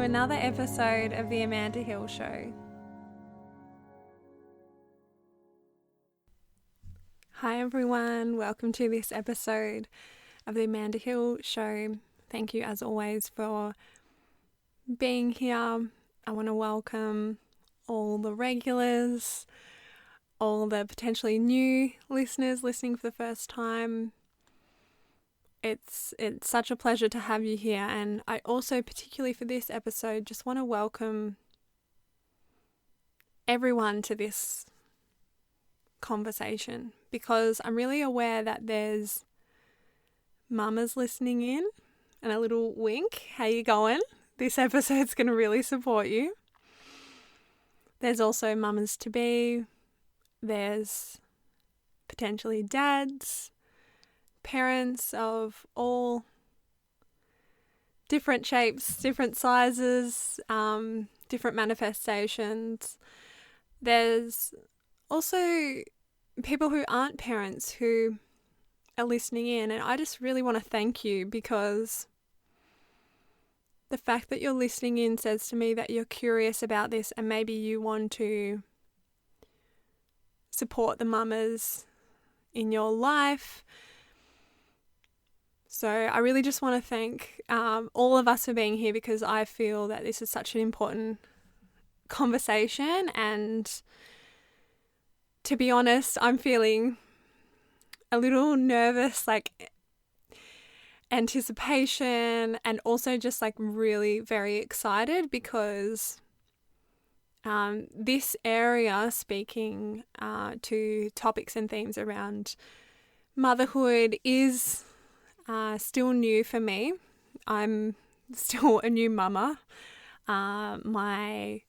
another episode of The Amanda Hill Show. Hi everyone, welcome to this episode of The Amanda Hill Show. Thank you as always for being here. I want to welcome all the regulars, all the potentially new listeners listening for the first time. It's such a pleasure to have you here, and I also, particularly for this episode, just want to welcome everyone to this conversation, because I'm really aware that there's mamas listening in, and a little wink, how you going? This episode's going to really support you. There's also mamas to be, there's potentially dads, parents of all different shapes, different sizes, different manifestations. There's also people who aren't parents who are listening in, and I just really want to thank you, because the fact that you're listening in says to me that you're curious about this, and maybe you want to support the mamas in your life. So I really just want to thank all of us for being here, because I feel that this is such an important conversation, and to be honest, I'm feeling a little nervous, like anticipation, and also just like really very excited, because this area, speaking to topics and themes around motherhood, is still new for me. I'm still a new mama. My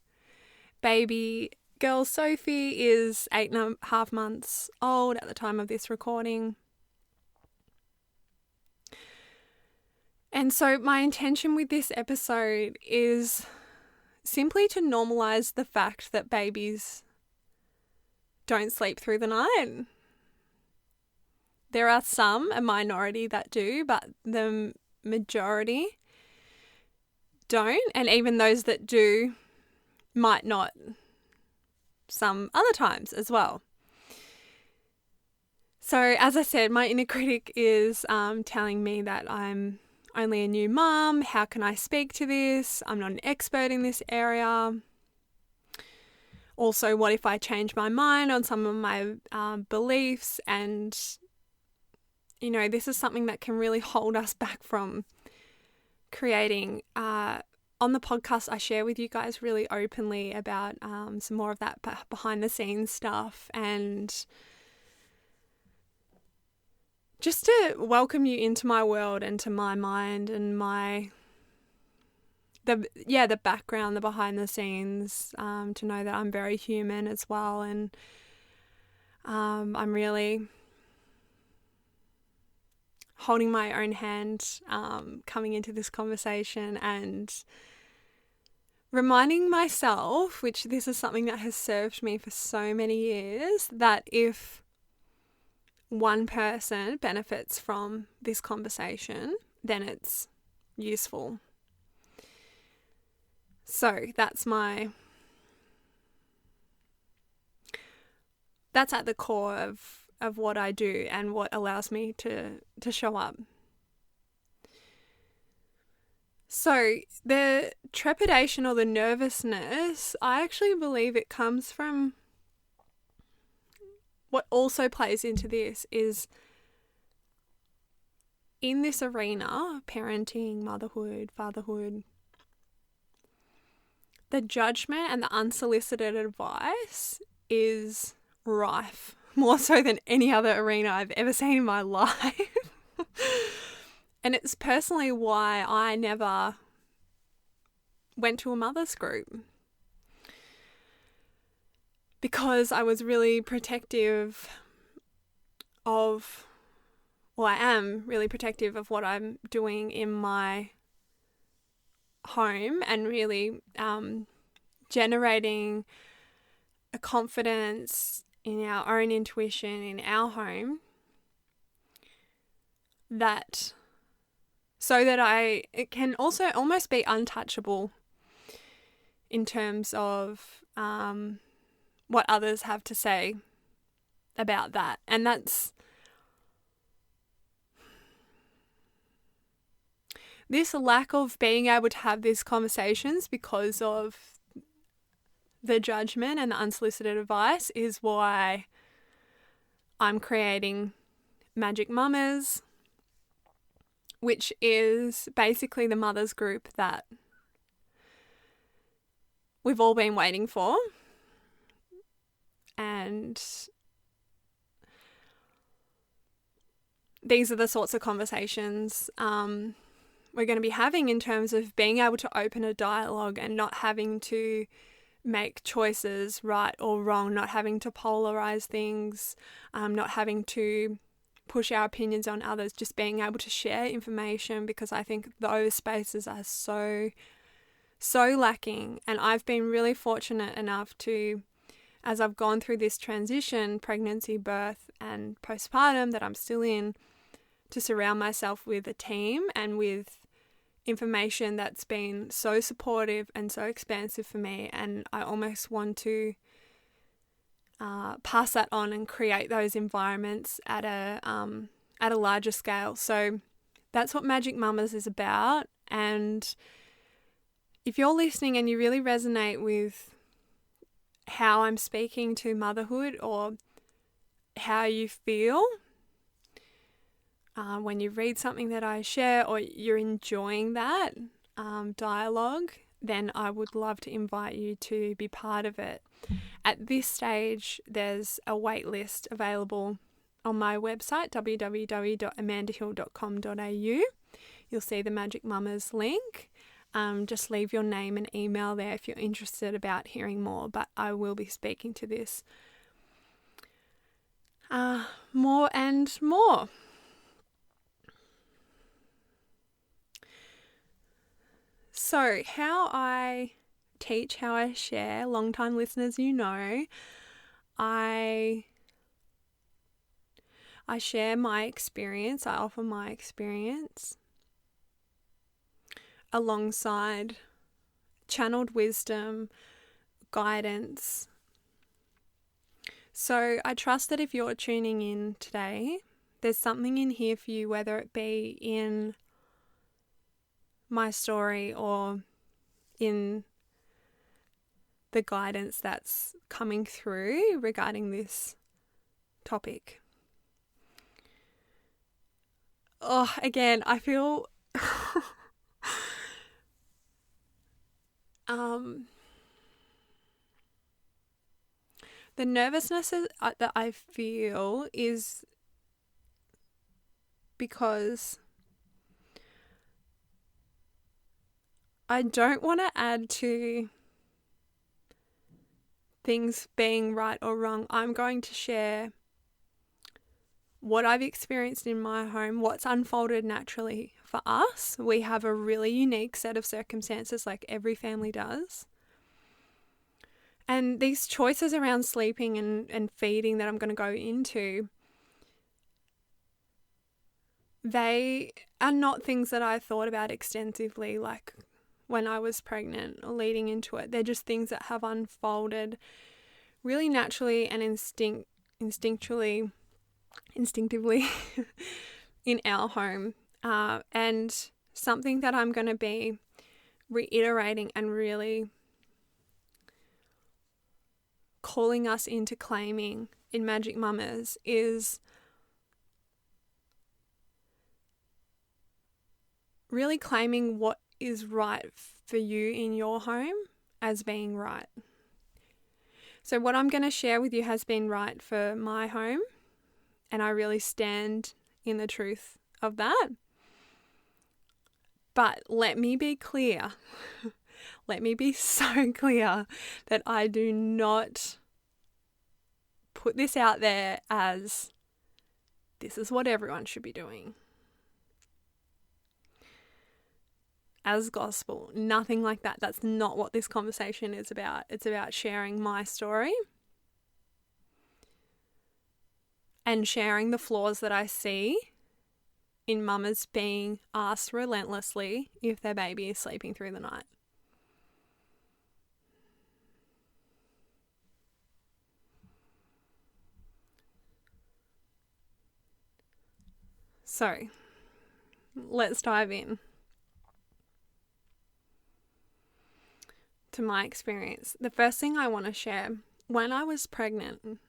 baby girl Sophie is 8.5 months old at the time of this recording. And so my intention with this episode is simply to normalize the fact that babies don't sleep through the night. There are a minority that do, but the majority don't. And even those that do might not some other times as well. So as I said, my inner critic is telling me that I'm only a new mum. How can I speak to this? I'm not an expert in this area. Also, what if I change my mind on some of my beliefs? And you know, this is something that can really hold us back from creating. On the podcast, I share with you guys really openly about some more of that behind the scenes stuff, and just to welcome you into my world and to my mind and the background, the behind the scenes, to know that I'm very human as well. And I'm really holding my own hand coming into this conversation, and reminding myself, which this is something that has served me for so many years, that if one person benefits from this conversation, then it's useful. So that's at the core of what I do and what allows me to show up. So the trepidation or the nervousness, I actually believe it comes from what also plays into this is in this arena, parenting, motherhood, fatherhood, the judgment and the unsolicited advice is rife, more so than any other arena I've ever seen in my life. And it's personally why I never went to a mother's group, because I was really protective I am really protective of what I'm doing in my home, and really generating a confidence in our own intuition in our home, that so that it can also almost be untouchable in terms of what others have to say about that. And that's this lack of being able to have these conversations because of the judgment and the unsolicited advice is why I'm creating Magic Mamas, which is basically the mothers group that we've all been waiting for. And these are the sorts of conversations we're going to be having in terms of being able to open a dialogue and not having to make choices right or wrong, not having to polarize things, not having to push our opinions on others, just being able to share information, because I think those spaces are so lacking. And I've been really fortunate enough to, as I've gone through this transition, pregnancy, birth and postpartum that I'm still in, to surround myself with a team and with information that's been so supportive and so expansive for me. And I almost want to pass that on and create those environments at a larger scale. So that's what Magic Mamas is about. And if you're listening and you really resonate with how I'm speaking to motherhood, or how you feel when you read something that I share, or you're enjoying that dialogue, then I would love to invite you to be part of it. At this stage, there's a wait list available on my website, www.amandahill.com.au. You'll see the Magic Mamas link. Just leave your name and email there if you're interested about hearing more, but I will be speaking to this more and more. So how I teach, how I share, long-time listeners, you know, I share my experience, I offer my experience alongside channeled wisdom, guidance. So I trust that if you're tuning in today, there's something in here for you, whether it be in my story or in the guidance that's coming through regarding this topic. Oh, again, I feel the nervousness that I feel is because I don't want to add to things being right or wrong. I'm going to share what I've experienced in my home, what's unfolded naturally for us. We have a really unique set of circumstances, like every family does. And these choices around sleeping and feeding that I'm going to go into, they are not things that I thought about extensively, like when I was pregnant or leading into it. They're just things that have unfolded really naturally and instinctively in our home, and something that I'm going to be reiterating and really calling us into claiming in Magic Mamas is really claiming what is right for you in your home as being right. So what I'm going to share with you has been right for my home, and I really stand in the truth of that. But let me be clear, let me be so clear that I do not put this out there as this is what everyone should be doing as gospel. Nothing like that. That's not what this conversation is about. It's about sharing my story and sharing the flaws that I see in mamas being asked relentlessly if their baby is sleeping through the night. So let's dive in to my experience. The first thing I want to share, when I was pregnant,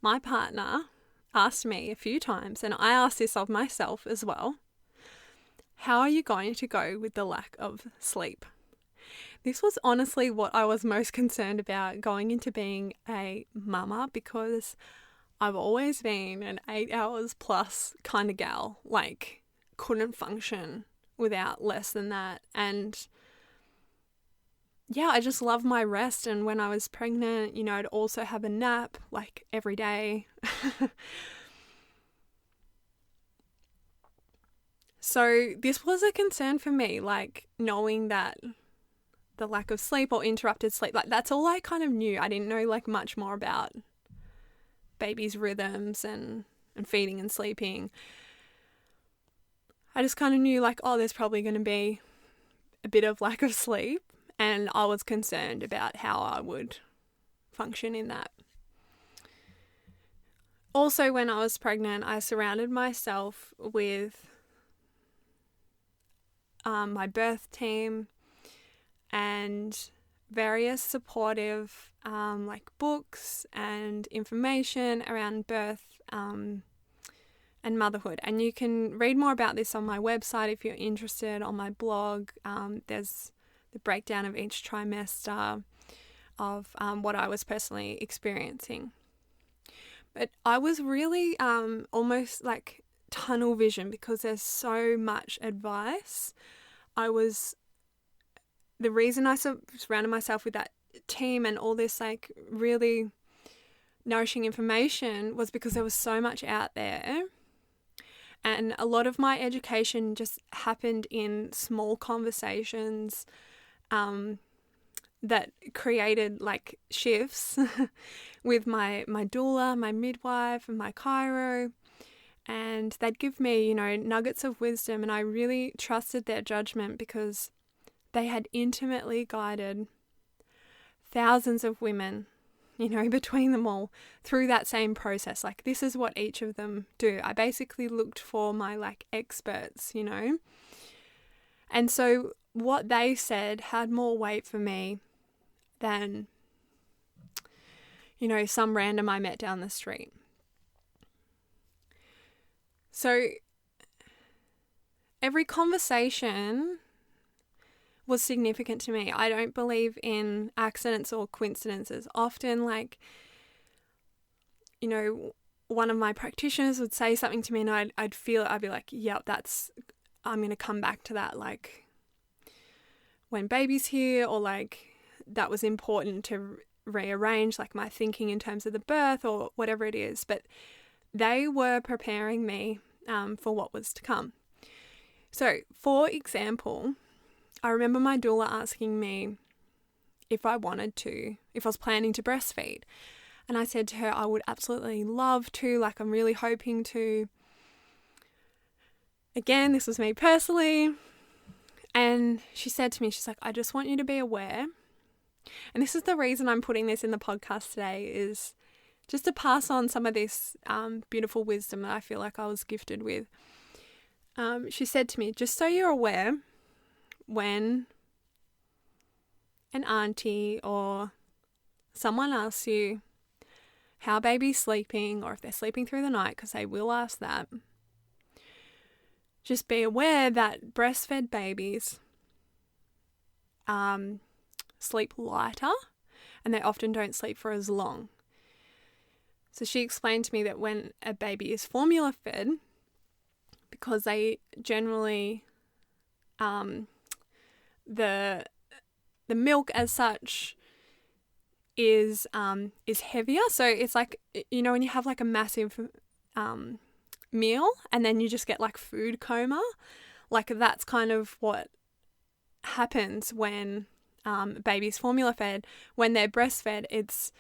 my partner asked me a few times, and I asked this of myself as well, how are you going to go with the lack of sleep? This was honestly what I was most concerned about going into being a mama, because I've always been an 8 hours plus kind of gal, like couldn't function without less than that. And yeah, I just love my rest. And when I was pregnant, you know, I'd also have a nap like every day. So this was a concern for me, like knowing that the lack of sleep or interrupted sleep, like that's all I kind of knew. I didn't know like much more about baby's rhythms and feeding and sleeping. I just kind of knew like, oh, there's probably going to be a bit of lack of sleep, and I was concerned about how I would function in that. Also, when I was pregnant, I surrounded myself with my birth team and various supportive like books and information around birth and motherhood. And you can read more about this on my website if you're interested. On my blog, there's the breakdown of each trimester of what I was personally experiencing. But I was really almost like tunnel vision, because there's so much advice. The reason I surrounded myself with that team and all this like really nourishing information was because there was so much out there. And a lot of my education just happened in small conversations that created like shifts with my doula, my midwife, and my chiro. And they'd give me, you know, nuggets of wisdom, and I really trusted their judgment because they had intimately guided thousands of women, you know, between them all through that same process. Like, this is what each of them do. I basically looked for my like experts, you know. And so what they said had more weight for me than, you know, some random I met down the street. So every conversation was significant to me. I don't believe in accidents or coincidences. Often, like, you know, one of my practitioners would say something to me and I'd feel it. I'd be like, yep, I'm going to come back to that. Like, when baby's here, or like that was important to rearrange like my thinking in terms of the birth or whatever it is. But they were preparing me for what was to come. So, for example, I remember my doula asking me if I was planning to breastfeed. And I said to her, I would absolutely love to, like I'm really hoping to. Again, this was me personally. And she said to me, she's like, I just want you to be aware. And this is the reason I'm putting this in the podcast today, is just to pass on some of this beautiful wisdom that I feel like I was gifted with. She said to me, just so you're aware, when an auntie or someone asks you how baby's sleeping, or if they're sleeping through the night, because they will ask that, just be aware that breastfed babies sleep lighter, and they often don't sleep for as long. So she explained to me that when a baby is formula fed, because they generally, the milk as such is heavier. So it's like, you know, when you have like a massive meal and then you just get like food coma, like that's kind of what happens when baby's formula fed. When they're breastfed,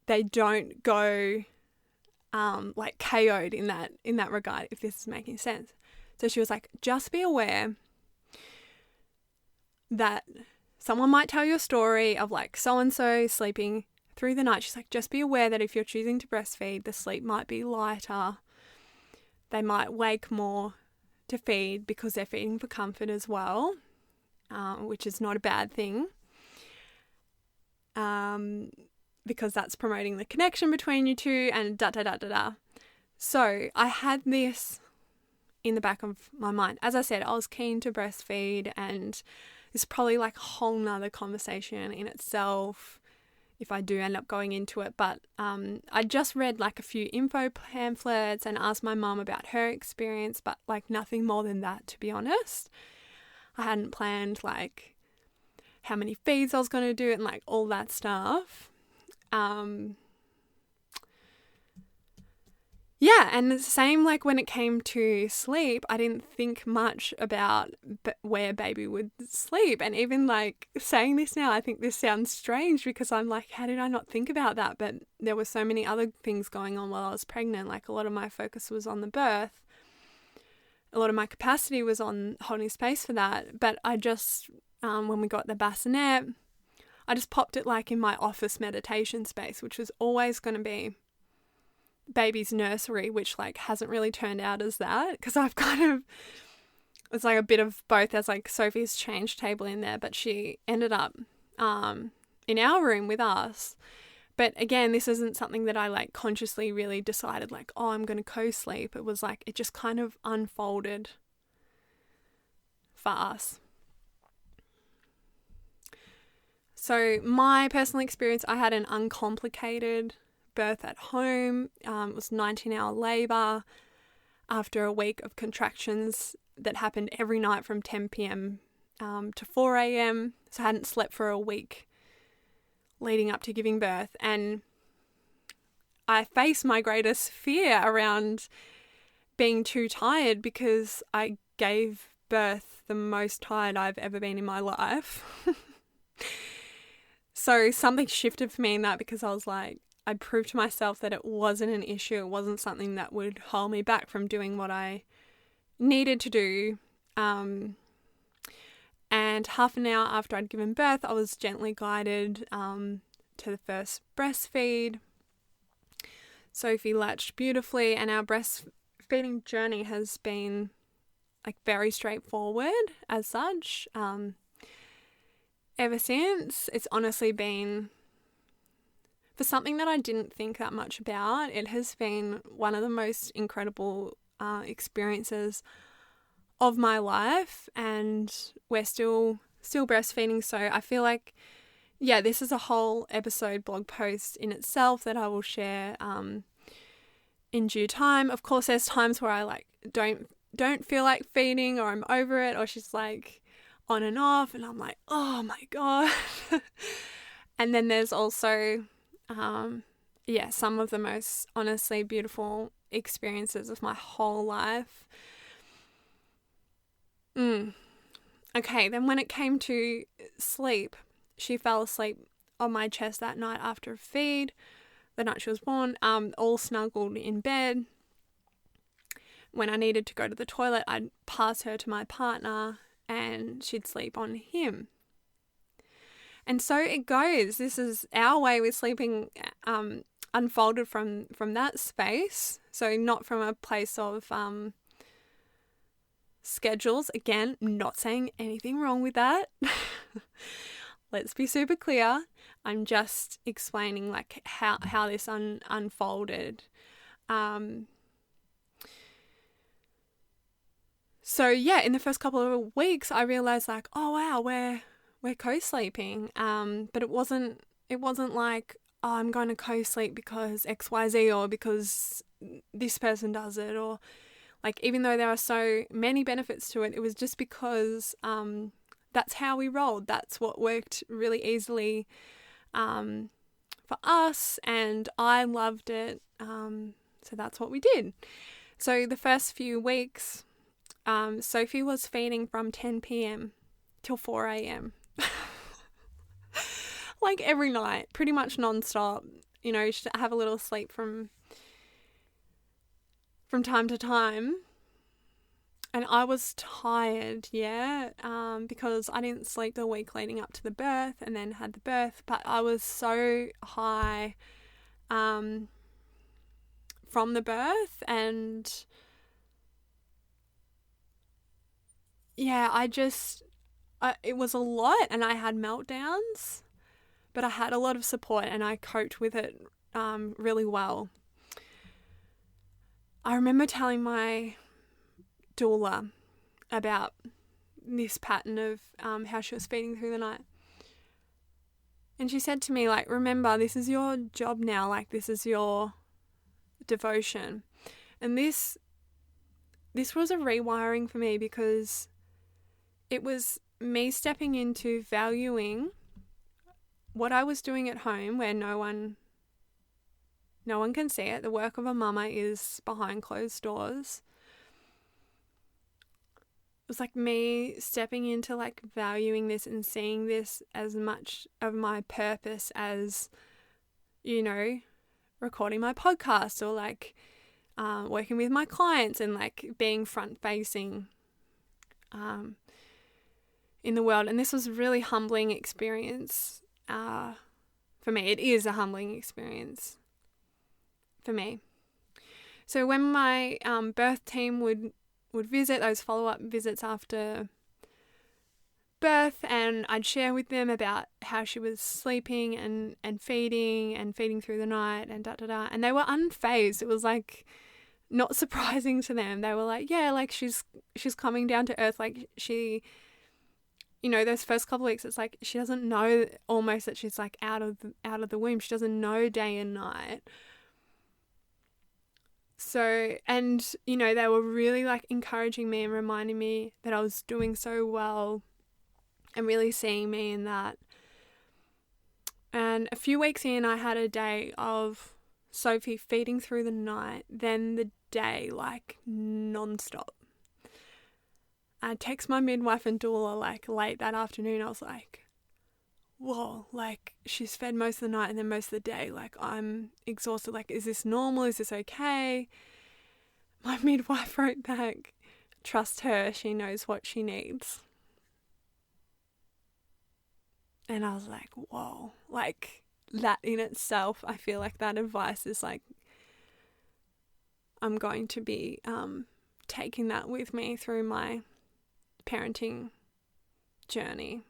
they don't go like KO'd in that regard, if this is making sense. So she was like, just be aware that someone might tell you a story of like so-and-so sleeping through the night. She's like, just be aware that if you're choosing to breastfeed, the sleep might be lighter. they might wake more to feed because they're feeding for comfort as well, which is not a bad thing, because that's promoting the connection between you two and da-da-da-da-da. So I had this in the back of my mind. As I said, I was keen to breastfeed, and it's probably like a whole nother conversation in itself if I do end up going into it. But I just read like a few info pamphlets and asked my mum about her experience, but like nothing more than that, to be honest. I hadn't planned like how many feeds I was going to do and like all that stuff. Yeah, and the same like when it came to sleep, I didn't think much about where baby would sleep. And even like saying this now, I think this sounds strange because I'm like, how did I not think about that? But there were so many other things going on while I was pregnant. Like a lot of my focus was on the birth. A lot of my capacity was on holding space for that. But I just, when we got the bassinet, I just popped it like in my office meditation space, which was always going to be baby's nursery, which like hasn't really turned out as that, because I've it's like a bit of both. There's like Sophie's change table in there, but she ended up in our room with us. But again, this isn't something that I like consciously really decided like, oh, I'm going to co-sleep. It was like, it just kind of unfolded for us. So my personal experience, I had an uncomplicated birth at home. It was 19-hour labour after a week of contractions that happened every night from 10 p.m. To 4 a.m. So I hadn't slept for a week leading up to giving birth. And I faced my greatest fear around being too tired because I gave birth the most tired I've ever been in my life. So something shifted for me in that, because I was like, I proved to myself that it wasn't an issue. It wasn't something that would hold me back from doing what I needed to do. And half an hour after I'd given birth, I was gently guided to the first breastfeed. Sophie latched beautifully, and our breastfeeding journey has been like very straightforward as such. Ever since, it's honestly been, for something that I didn't think that much about, it has been one of the most incredible experiences of my life, and we're still breastfeeding. So I feel like, yeah, this is a whole episode blog post in itself that I will share in due time. Of course, there's times where I like don't feel like feeding, or I'm over it, or she's like on and off, and I'm like, oh my God. And then there's also some of the most honestly beautiful experiences of my whole life. Okay, then when it came to sleep, she fell asleep on my chest that night after a feed, the night she was born, all snuggled in bed. When I needed to go to the toilet, I'd pass her to my partner and she'd sleep on him. And so it goes. This is our way with sleeping, unfolded from that space. So not from a place of schedules. Again, not saying anything wrong with that. Let's be super clear. I'm just explaining like how this unfolded. So yeah, in the first couple of weeks, I realized like, oh wow, we're co-sleeping. But it wasn't like, oh, I'm going to co-sleep because XYZ, or because this person does it, or like, even though there are so many benefits to it, it was just because that's how we rolled. That's what worked really easily for us, and I loved it. So that's what we did. So the first few weeks, Sophie was feeding from 10 p.m. till 4 a.m. Like every night, pretty much non-stop. You know, she'd have a little sleep from time to time. And I was tired, because I didn't sleep the week leading up to the birth and then had the birth. But I was so high from the birth, and it was a lot, and I had meltdowns, but I had a lot of support and I coped with it really well. I remember telling my doula about this pattern of how she was feeding through the night. And she said to me, like, remember, this is your job now, like, this is your devotion. And this was a rewiring for me, because it was me stepping into valuing what I was doing at home, where no one can see it. The work of a mama is behind closed doors. It was like me stepping into like valuing this and seeing this as much of my purpose as, recording my podcast, or like working with my clients, and like being front facing in the world. And this was a really humbling experience for me. It is a humbling experience for me. So when my birth team would visit, those follow-up visits after birth, and I'd share with them about how she was sleeping and feeding through the night and and they were unfazed. It was like not surprising to them. They were like, yeah, like she's coming down to earth. Like she, those first couple of weeks, it's like she doesn't know almost that she's like out of the womb. She doesn't know day and night. So, and, they were really like encouraging me and reminding me that I was doing so well and really seeing me in that. And a few weeks in, I had a day of Sophie feeding through the night, then the day like non-stop. I text my midwife and doula like late that afternoon. I was like, whoa, like she's fed most of the night and then most of the day, like I'm exhausted. Like, is this normal? Is this okay? My midwife wrote back, trust her, she knows what she needs. And I was like, whoa, like that in itself, I feel like that advice is like, I'm going to be taking that with me through my parenting journey.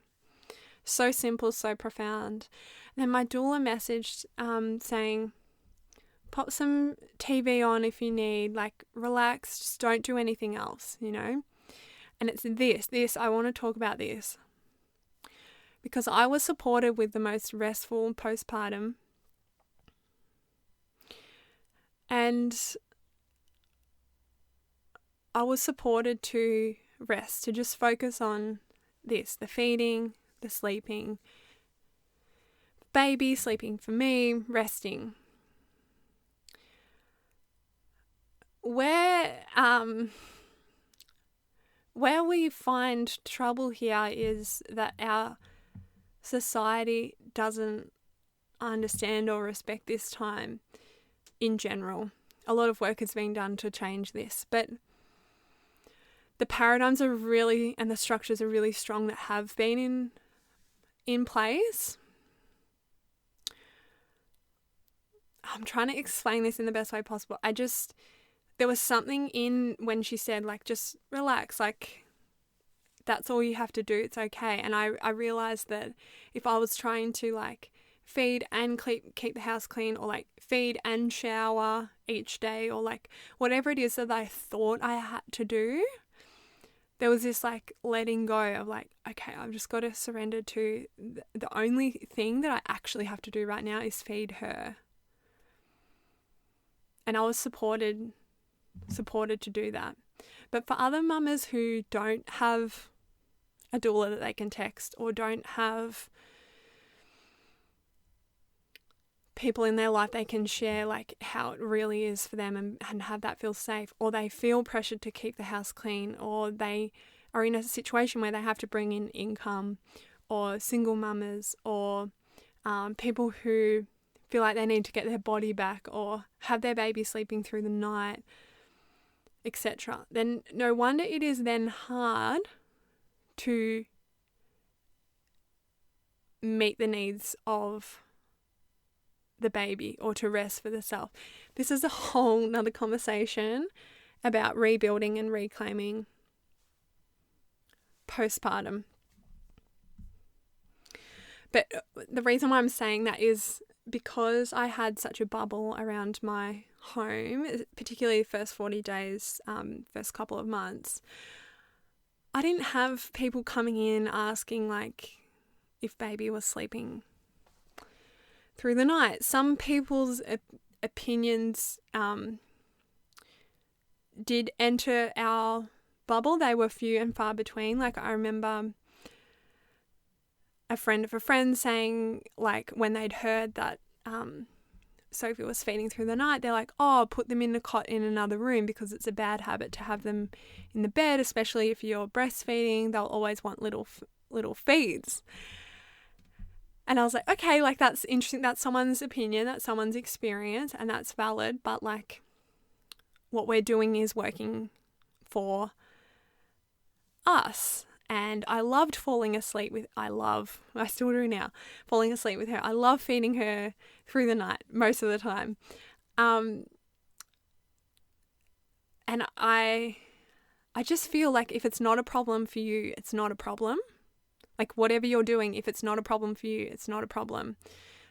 So simple, so profound. And then my doula messaged saying, pop some TV on if you need, like relax, just don't do anything else, And it's this, I want to talk about this. Because I was supported with the most restful postpartum. And I was supported to rest, to just focus on this, the feeding, the sleeping, baby, sleeping for me, resting. Where we find trouble here is that our society doesn't understand or respect this time in general. A lot of work is being done to change this, but the paradigms are really, and the structures are really strong that have been in place. I'm trying to explain this in the best way possible. There was something in when she said, like, just relax, like, that's all you have to do, it's okay. And I realized that if I was trying to, like, feed and keep the house clean, or, like, feed and shower each day, or, like, whatever it is that I thought I had to do, there was this, like, letting go of, like, okay, I've just got to surrender to the only thing that I actually have to do right now is feed her. And I was supported to do that. But for other mamas who don't have a doula that they can text, or don't have people in their life they can share like how it really is for them, and have that feel safe, or they feel pressured to keep the house clean, or they are in a situation where they have to bring in income, or single mamas, or people who feel like they need to get their body back, or have their baby sleeping through the night, etc., then no wonder it is then hard to meet the needs of the baby, or to rest for the self. This is a whole nother conversation about rebuilding and reclaiming postpartum. But the reason why I'm saying that is because I had such a bubble around my home, particularly the first 40 days, first couple of months, I didn't have people coming in asking like if baby was sleeping through the night. Some people's opinions did enter our bubble. They were few and far between. Like I remember a friend of a friend saying, like, when they'd heard that Sophie was feeding through the night, they're like, oh, put them in a cot in another room because it's a bad habit to have them in the bed, especially if you're breastfeeding. They'll always want little feeds. And I was like, okay, like that's interesting. That's someone's opinion, that's someone's experience, and that's valid. But like what we're doing is working for us. And I loved falling asleep I still do now, falling asleep with her. I love feeding her through the night most of the time. And I just feel like if it's not a problem for you, it's not a problem. Like whatever you're doing, if it's not a problem for you, it's not a problem.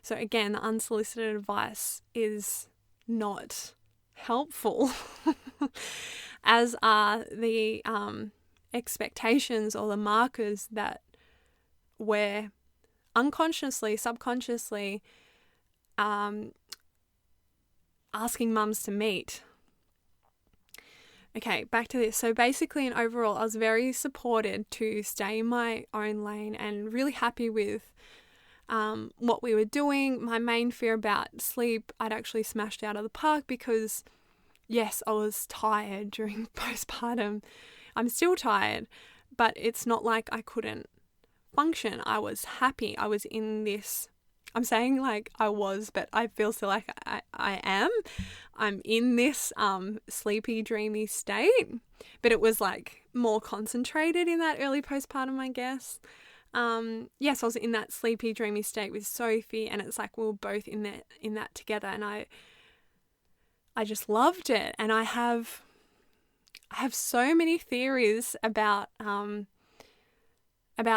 So again, the unsolicited advice is not helpful, as are the expectations or the markers that we're unconsciously, subconsciously asking mums to meet. Okay, back to this. So basically and overall, I was very supported to stay in my own lane and really happy with what we were doing. My main fear about sleep, I'd actually smashed out of the park because, yes, I was tired during postpartum. I'm still tired, but it's not like I couldn't function. I was happy. I was in this, I'm saying like I was, but I feel still like I am. I'm in this sleepy, dreamy state, but it was like more concentrated in that early postpartum, I guess. Yes, I was in that sleepy, dreamy state with Sophie, and it's like we were both in that together, and I just loved it. And I have so many theories about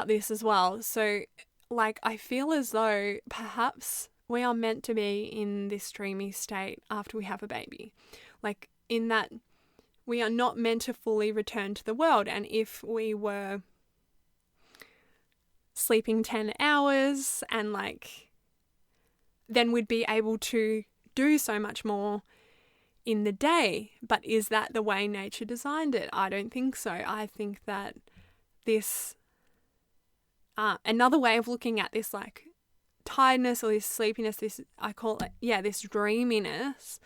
this as well. So like I feel as though perhaps we are meant to be in this dreamy state after we have a baby. Like in that we are not meant to fully return to the world. And if we were sleeping 10 hours and like then we'd be able to do so much more in the day. But is that the way nature designed it? I don't think so. I think that this another way of looking at this like tiredness or this sleepiness, this I call it, this dreaminess,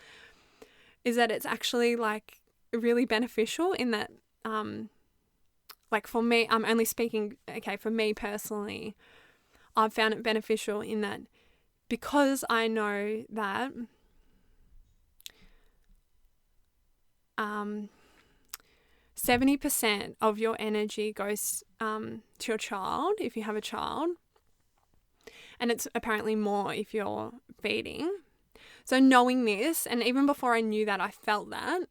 is that it's actually like really beneficial in that like for me, I'm only speaking, for me personally, I've found it beneficial in that because I know that 70% of your energy goes to your child if you have a child, and it's apparently more if you're feeding. So knowing this, and even before I knew that, I felt that,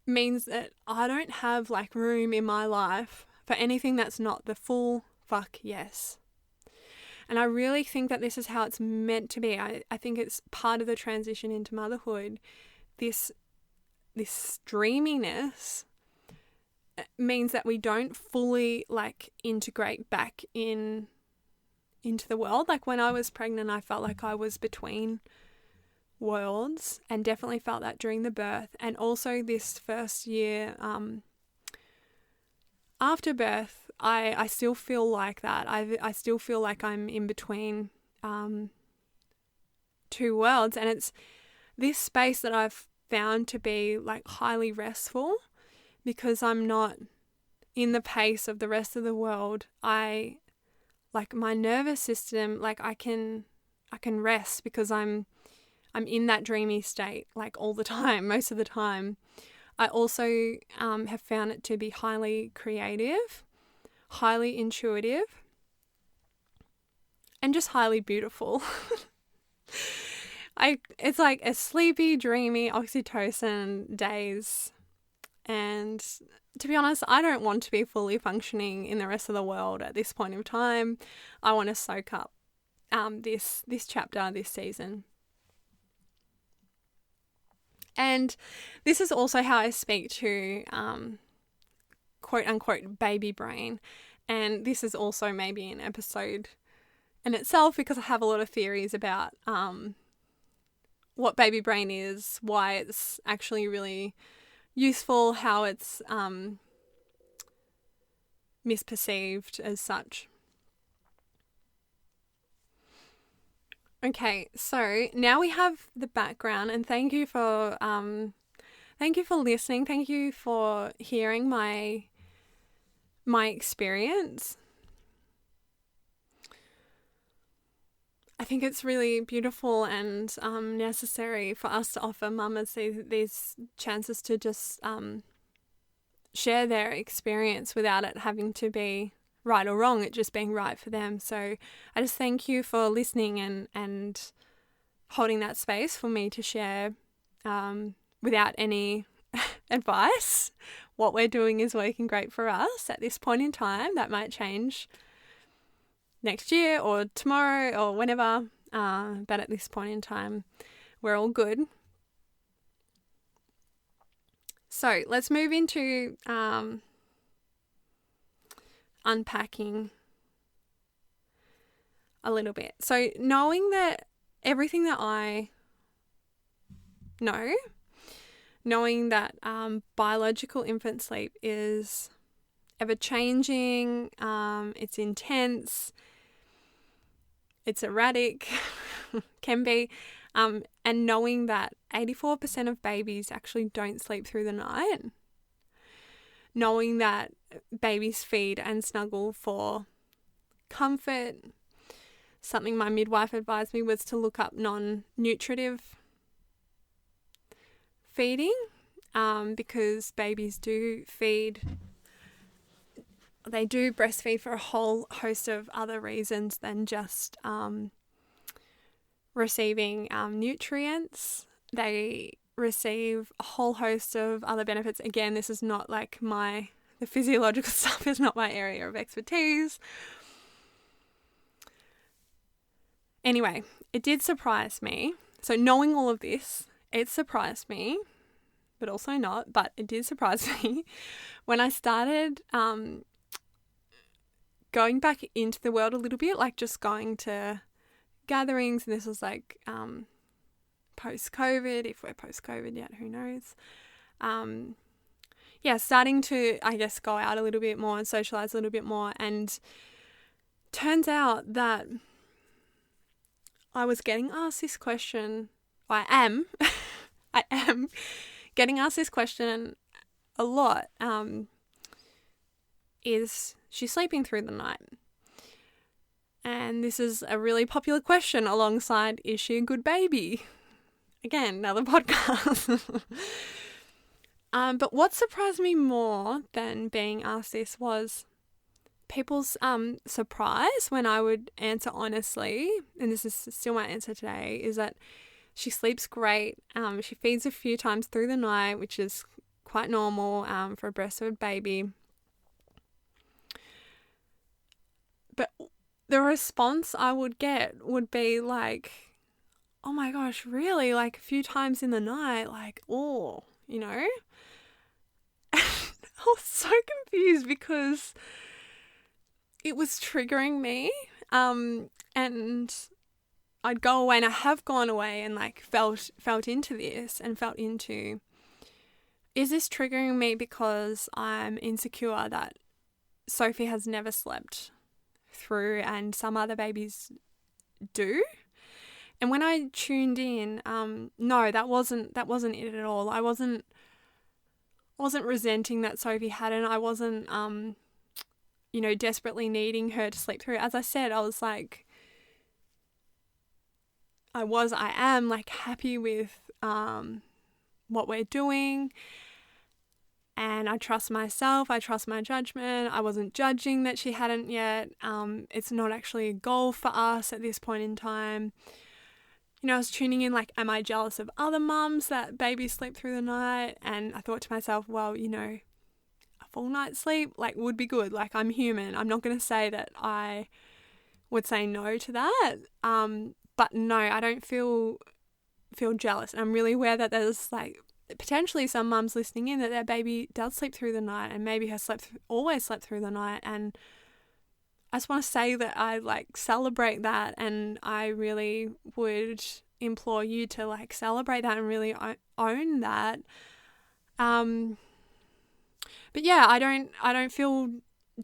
means that I don't have like room in my life for anything that's not the full fuck yes. And I really think that this is how it's meant to be. I think it's part of the transition into motherhood. This dreaminess means that we don't fully like integrate back into the world. Like when I was pregnant, I felt like I was between worlds, and definitely felt that during the birth, and also this first year after birth, I still feel like that. I still feel like I'm in between two worlds, and it's this space that I've found to be like highly restful because I'm not in the pace of the rest of the world. I like my nervous system, like I can rest because I'm in that dreamy state like all the time, most of the time. I also have found it to be highly creative, highly intuitive, and just highly beautiful. It's like a sleepy, dreamy oxytocin days, And to be honest, I don't want to be fully functioning in the rest of the world at this point in time. I want to soak up this chapter, this season. And this is also how I speak to quote unquote baby brain. And this is also maybe an episode in itself, because I have a lot of theories about what baby brain is, why it's actually really useful, how it's misperceived as such. Okay, so now we have the background, and thank you for listening. Thank you for hearing my experience. I think it's really beautiful and necessary for us to offer mamas these chances to just share their experience without it having to be right or wrong, it just being right for them. So I just thank you for listening and holding that space for me to share without any advice. What we're doing is working great for us at this point in time. That might change next year or tomorrow or whenever, but at this point in time, we're all good. So let's move into unpacking a little bit. So knowing that everything that I know, knowing that biological infant sleep is ever-changing, it's intense, it's erratic, can be, and knowing that 84% of babies actually don't sleep through the night, knowing that babies feed and snuggle for comfort. Something my midwife advised me was to look up non-nutritive feeding, because babies do breastfeed for a whole host of other reasons than just receiving nutrients. They receive a whole host of other benefits. Again, this is not like the physiological stuff is not my area of expertise. Anyway, it did surprise me. So knowing all of this, it surprised me, but also not, but it did surprise me when I started going back into the world a little bit, like just going to gatherings, and this was like post-COVID, if we're post-COVID yet, who knows. Starting to, I guess, go out a little bit more and socialize a little bit more, and turns out that I was getting asked this question, I am getting asked this question a lot, is she sleeping through the night? And this is a really popular question alongside, is she a good baby? Again, another podcast. But what surprised me more than being asked this was people's surprise when I would answer honestly, and this is still my answer today, is that she sleeps great. She feeds a few times through the night, which is quite normal for a breastfed baby. But the response I would get would be like, oh my gosh, really? Like a few times in the night? Like, oh, you know? I was so confused because it was triggering me. And I'd go away, and I have gone away and like felt into this and felt into, is this triggering me because I'm insecure that Sophie has never slept through and some other babies do? And when I tuned in, no, that wasn't it at all. I wasn't resenting that Sophie hadn't. I wasn't desperately needing her to sleep through. As I said, I was like, I am like happy with what we're doing, and I trust myself, I trust my judgment. I wasn't judging that she hadn't yet. It's not actually a goal for us at this point in time. I was tuning in, like, am I jealous of other mums that babies sleep through the night? And I thought to myself, well, a full night's sleep, like, would be good. Like, I'm human. I'm not going to say that I would say no to that. But no, I don't feel jealous. And I'm really aware that there's, like, potentially some mums listening in that their baby does sleep through the night and maybe has always slept through the night. And I just want to say that I, like, celebrate that, and I really would implore you to, like, celebrate that and really own that. But yeah, I don't feel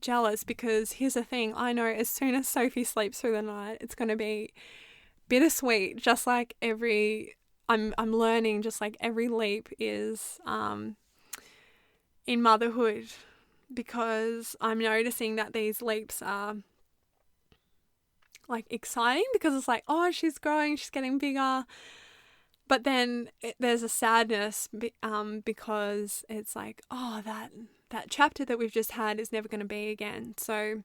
jealous, because here's the thing. I know as soon as Sophie sleeps through the night, it's going to be bittersweet, just like I'm learning, just like every leap is in motherhood, because I'm noticing that these leaps are, like, exciting, because it's like, oh, she's growing, she's getting bigger. But then there's a sadness because it's like, oh, that chapter that we've just had is never going to be again. So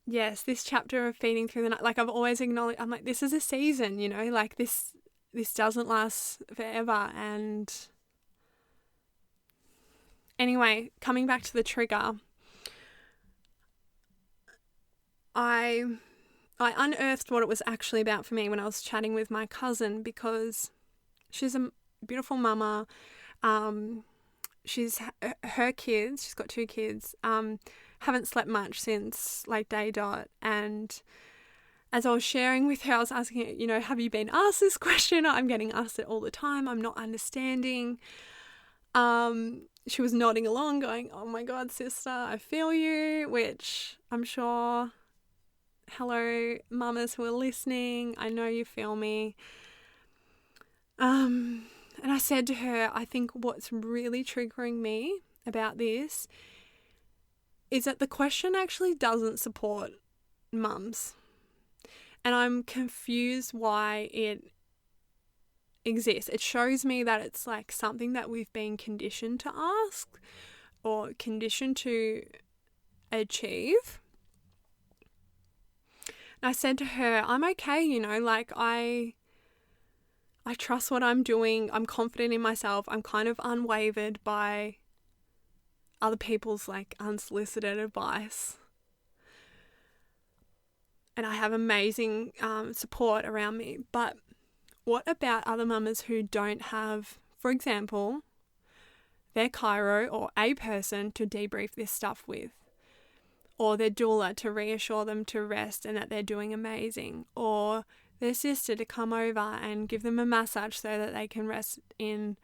yes, this chapter of feeding through the night, like, I've always acknowledged, I'm like, this is a season, like, this doesn't last forever. And anyway, coming back to the trigger, I unearthed what it was actually about for me when I was chatting with my cousin, because she's a beautiful mama. She's her kids, she's got 2 kids, haven't slept much since, like, day dot. And as I was sharing with her, I was asking her, have you been asked this question? I'm getting asked it all the time. I'm not understanding. She was nodding along, going, oh my God, sister, I feel you, which I'm sure, hello, mamas who are listening, I know you feel me. And I said to her, I think what's really triggering me about this is that the question actually doesn't support mums. And I'm confused why it exists. It shows me that it's, like, something that we've been conditioned to ask or conditioned to achieve. And I said to her, I'm okay, like, I trust what I'm doing. I'm confident in myself. I'm kind of unwavered by other people's, like, unsolicited advice. And I have amazing support around me. But what about other mamas who don't have, for example, their chiro or a person to debrief this stuff with, or their doula to reassure them to rest and that they're doing amazing, or their sister to come over and give them a massage so that they can rest in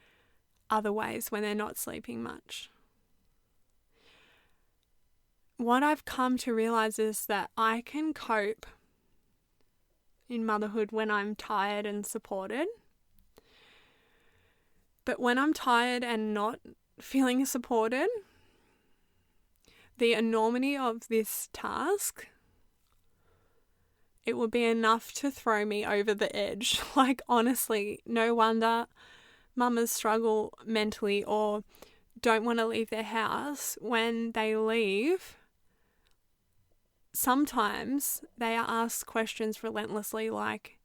other ways when they're not sleeping much? What I've come to realize is that I can cope in motherhood when I'm tired and supported. But when I'm tired and not feeling supported, the enormity of this task, it would be enough to throw me over the edge. Like, honestly, no wonder mamas struggle mentally or don't want to leave their house. When they leave, sometimes they are asked questions relentlessly like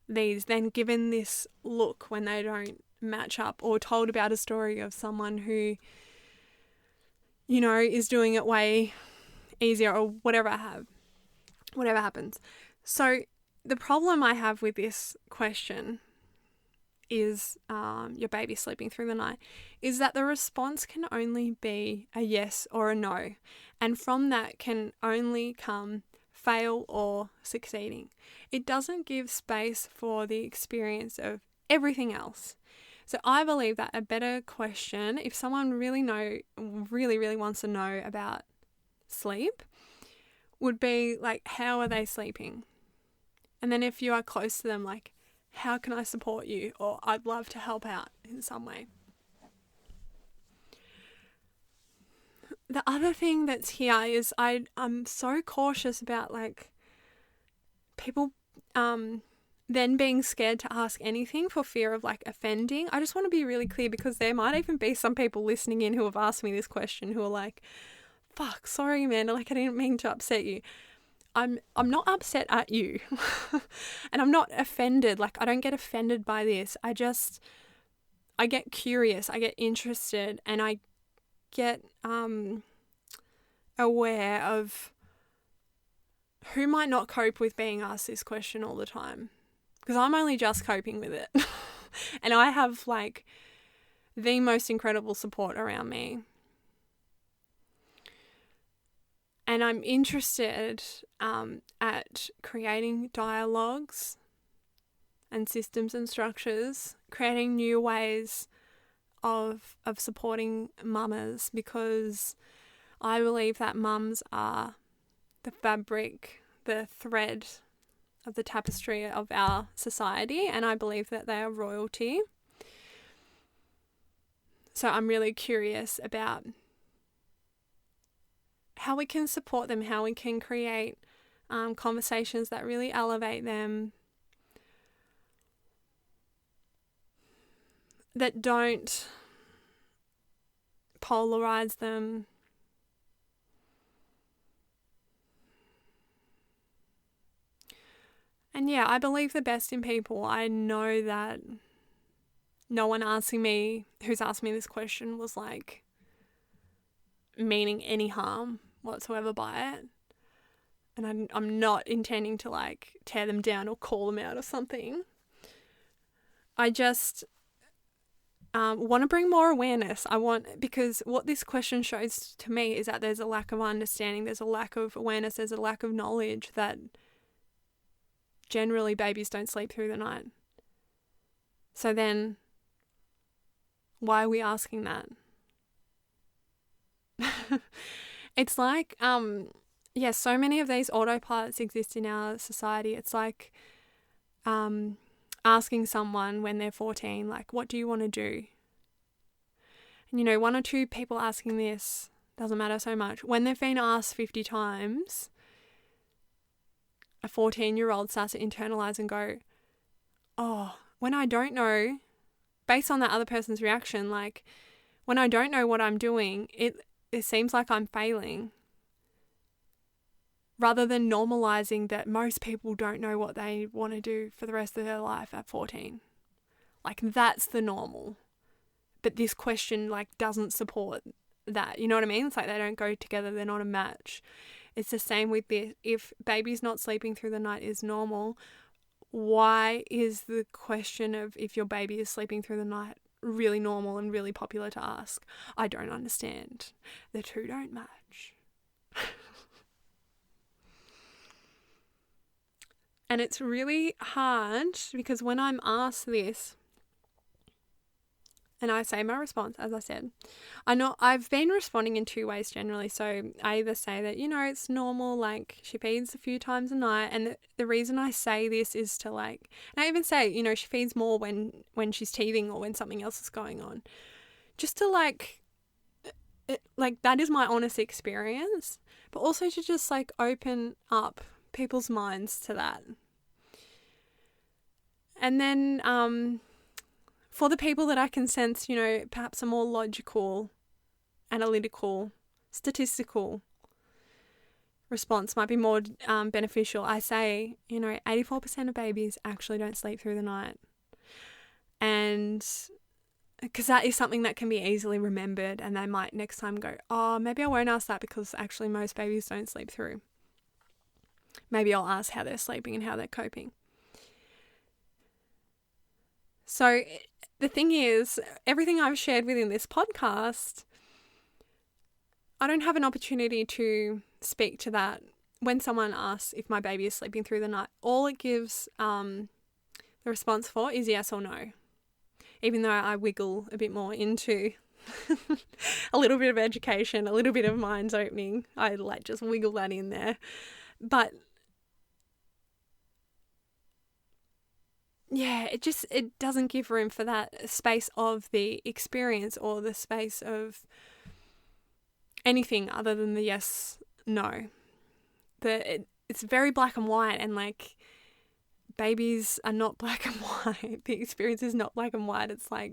these, then given this look when they don't match up, or told about a story of someone who, is doing it way easier, or whatever happens. So the problem I have with this question is your baby sleeping through the night, is that the response can only be a yes or a no. And from that can only come fail or succeeding. It doesn't give space for the experience of everything else. So I believe that a better question, if someone really wants to know about sleep, would be like, how are they sleeping? And then if you are close to them, like, how can I support you? Or I'd love to help out in some way. The other thing that's here is I'm so cautious about, like, people then being scared to ask anything for fear of, like, offending. I just want to be really clear, because there might even be some people listening in who have asked me this question who are like, fuck, sorry, man, like, I didn't mean to upset you. I'm not upset at you and I'm not offended. Like, I don't get offended by this. I get curious, I get interested, and I get aware of who might not cope with being asked this question all the time, because I'm only just coping with it. And I have like the most incredible support around me. And I'm interested at creating dialogues and systems and structures, creating new ways of supporting mamas, because I believe that mums are the fabric, the thread of the tapestry of our society, and I believe that they are royalty. So I'm really curious about how we can support them, how we can create conversations that really elevate them, that don't polarize them. And yeah, I believe the best in people. I know that no one who's asked me this question was like meaning any harm whatsoever by it. And I'm not intending to like tear them down or call them out or something. I just want to bring more awareness. Because what this question shows to me is that there's a lack of understanding, there's a lack of awareness, there's a lack of knowledge that generally babies don't sleep through the night. So then, why are we asking that? It's like, so many of these autopilots exist in our society. It's like asking someone when they're 14, like, what do you want to do? And, one or two people asking this doesn't matter so much. When they've been asked 50 times, a 14-year-old starts to internalize and go, oh, when I don't know, based on that other person's reaction, like, when I don't know what I'm doing, it seems like I'm failing. Rather than normalizing that most people don't know what they want to do for the rest of their life at 14. Like, that's the normal. But this question, like, doesn't support that. You know what I mean? It's like they don't go together. They're not a match. It's the same with this. If babies not sleeping through the night is normal, why is the question of if your baby is sleeping through the night really normal and really popular to ask? I don't understand. The two don't match. And it's really hard because when I'm asked this, and I say my response, as I said, I've been responding in two ways generally. So I either say that, it's normal, like she feeds a few times a night. And the reason I say this is to like, and I even say, she feeds more when she's teething or when something else is going on. Just to like that is my honest experience, but also to just like open up people's minds to that. And then, for the people that I can sense, perhaps a more logical, analytical, statistical response might be more beneficial. I say, 84% of babies actually don't sleep through the night. And because that is something that can be easily remembered, and they might next time go, oh, maybe I won't ask that because actually most babies don't sleep through. Maybe I'll ask how they're sleeping and how they're coping. So the thing is, everything I've shared within this podcast, I don't have an opportunity to speak to that when someone asks if my baby is sleeping through the night. All it gives the response for is yes or no, even though I wiggle a bit more into a little bit of education, a little bit of minds opening. I like just wiggle that in there. But yeah, it doesn't give room for that space of the experience or the space of anything other than the yes, no. It's very black and white, and like babies are not black and white. The experience is not black and white. It's like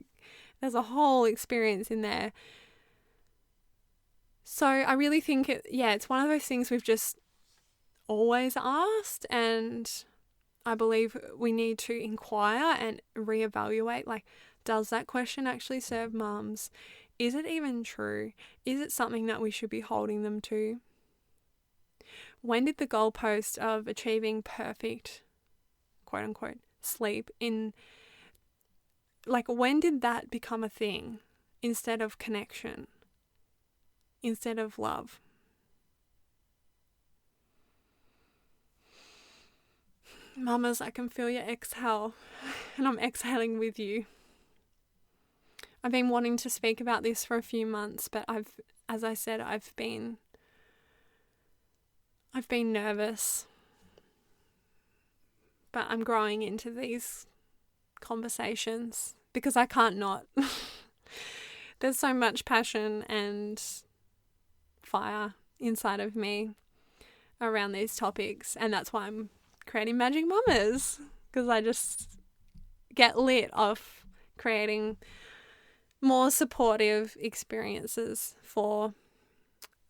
there's a whole experience in there. So I really think it's one of those things we've just always asked, and I believe we need to inquire and reevaluate, like, does that question actually serve mums? Is it even true? Is it something that we should be holding them to? When did the goalpost of achieving perfect, quote unquote, sleep when did that become a thing instead of connection, instead of love? Mamas, I can feel your exhale, and I'm exhaling with you. I've been wanting to speak about this for a few months, but I've been nervous. But I'm growing into these conversations because I can't not. There's so much passion and fire inside of me around these topics, and that's why I'm creating Magic Mamas, because I just get lit off creating more supportive experiences for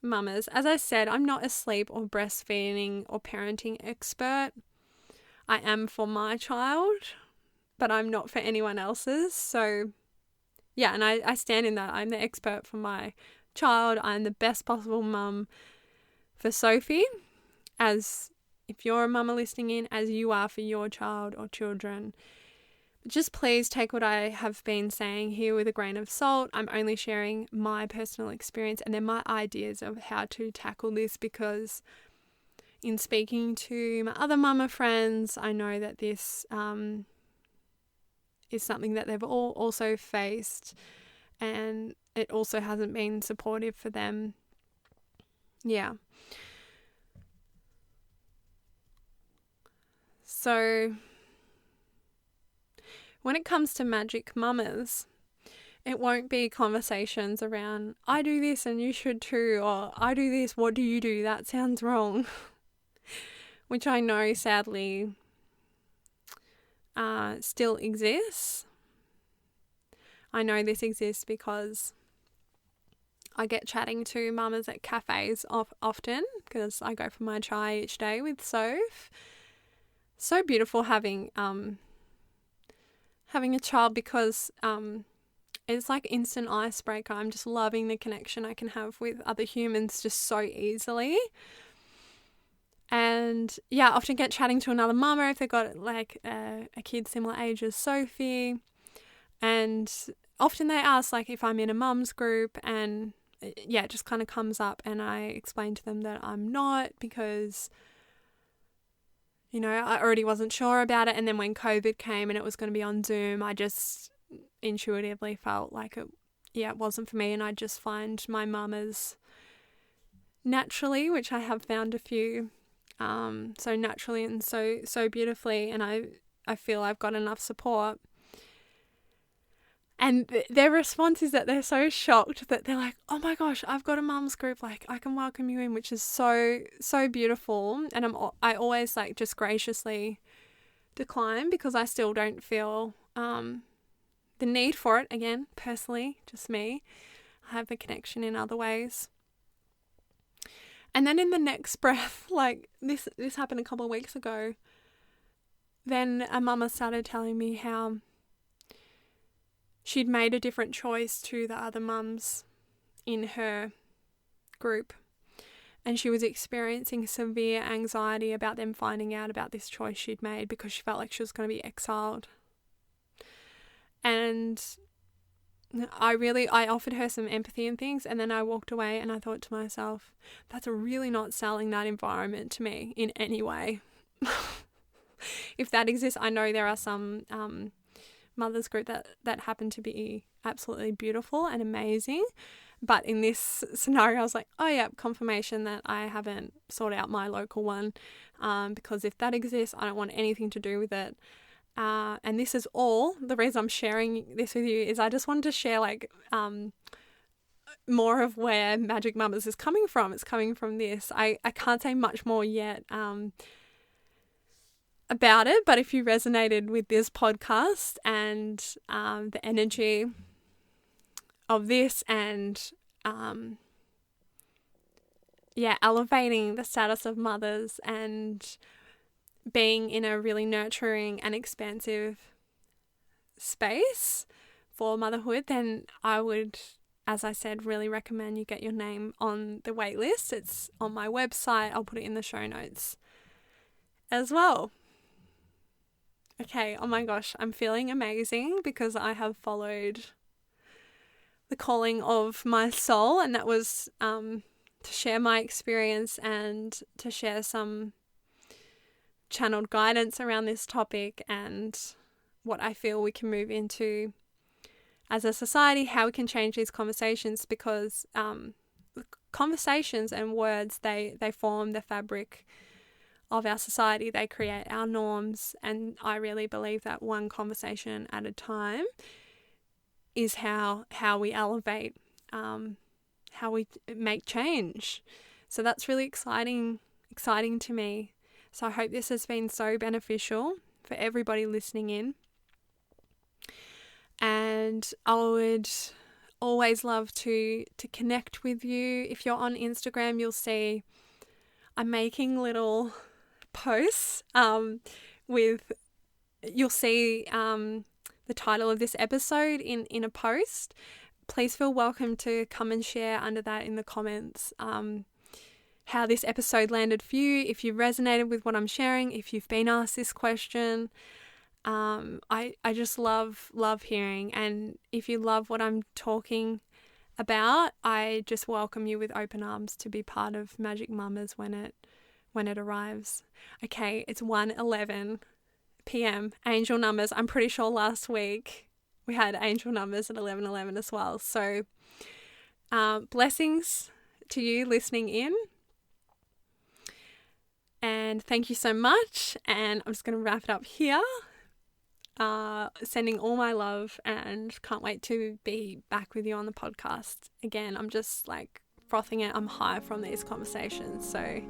mamas. As I said, I'm not a sleep or breastfeeding or parenting expert. I am for my child, but I'm not for anyone else's. So yeah, and I stand in that. I'm the expert for my child. I'm the best possible mum for Sophie, as if you're a mama listening in, as you are for your child or children. Just please take what I have been saying here with a grain of salt. I'm only sharing my personal experience and then my ideas of how to tackle this, because in speaking to my other mama friends, I know that this is something that they've all also faced, and it also hasn't been supportive for them. Yeah. So when it comes to Magic Mamas, it won't be conversations around, I do this and you should too, or I do this, what do you do? That sounds wrong. Which I know sadly still exists. I know this exists because I get chatting to mamas at cafes often, because I go for my chai each day with Soph. So beautiful having a child, because it's like instant icebreaker. I'm just loving the connection I can have with other humans just so easily. And yeah, I often get chatting to another mama if they've got like a kid similar age as Sophie. And often they ask like if I'm in a mum's group, and yeah, it just kind of comes up, and I explain to them that I'm not, because I already wasn't sure about it. And then when COVID came and it was going to be on Zoom, I just intuitively felt like it wasn't for me. And I just find my mamas naturally, which I have found a few, so naturally and so beautifully. And I feel I've got enough support. And their response is that they're so shocked that they're like, oh my gosh, I've got a mum's group, like I can welcome you in, which is so beautiful. And I always like just graciously decline, because I still don't feel the need for it. Again, personally, just me. I have a connection in other ways. And then in the next breath, like this happened a couple of weeks ago, then a mama started telling me how she'd made a different choice to the other mums in her group, and she was experiencing severe anxiety about them finding out about this choice she'd made, because she felt like she was going to be exiled. And I offered her some empathy and things, and then I walked away and I thought to myself, that's really not selling that environment to me in any way. If that exists, I know there are some mothers group that happen to be absolutely beautiful and amazing, but in this scenario I was like, oh yeah, confirmation that I haven't sorted out my local one, because if that exists, I don't want anything to do with it. And this is all the reason I'm sharing this with you, is I just wanted to share like more of where Magic Mamas is coming from. It's coming from this. I can't say much more yet about it, but if you resonated with this podcast and the energy of this, and elevating the status of mothers and being in a really nurturing and expansive space for motherhood, then I would, as I said, really recommend you get your name on the wait list. It's on my website. I'll put it in the show notes as well. Okay, oh my gosh, I'm feeling amazing because I have followed the calling of my soul, and that was to share my experience and to share some channeled guidance around this topic and what I feel we can move into as a society, how we can change these conversations, because conversations and words, they form the fabric of our society. They create our norms, and I really believe that one conversation at a time is how we elevate, how we make change. So that's really exciting to me. So I hope this has been so beneficial for everybody listening in. And I would always love to connect with you. If you're on Instagram, you'll see I'm making little posts you'll see the title of this episode in a post. Please feel welcome to come and share under that in the comments how this episode landed for you, if you resonated with what I'm sharing, if you've been asked this question. I just love hearing, and if you love what I'm talking about, I just welcome you with open arms to be part of Magic Mamas when it arrives. Okay, it's 1:11 p.m. Angel numbers. I'm pretty sure last week we had angel numbers at 11:11 as well. So blessings to you listening in. And thank you so much. And I'm just going to wrap it up here. Sending all my love, and can't wait to be back with you on the podcast again. I'm just like frothing it. I'm high from these conversations. So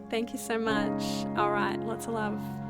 thank you so much. All right. Lots of love.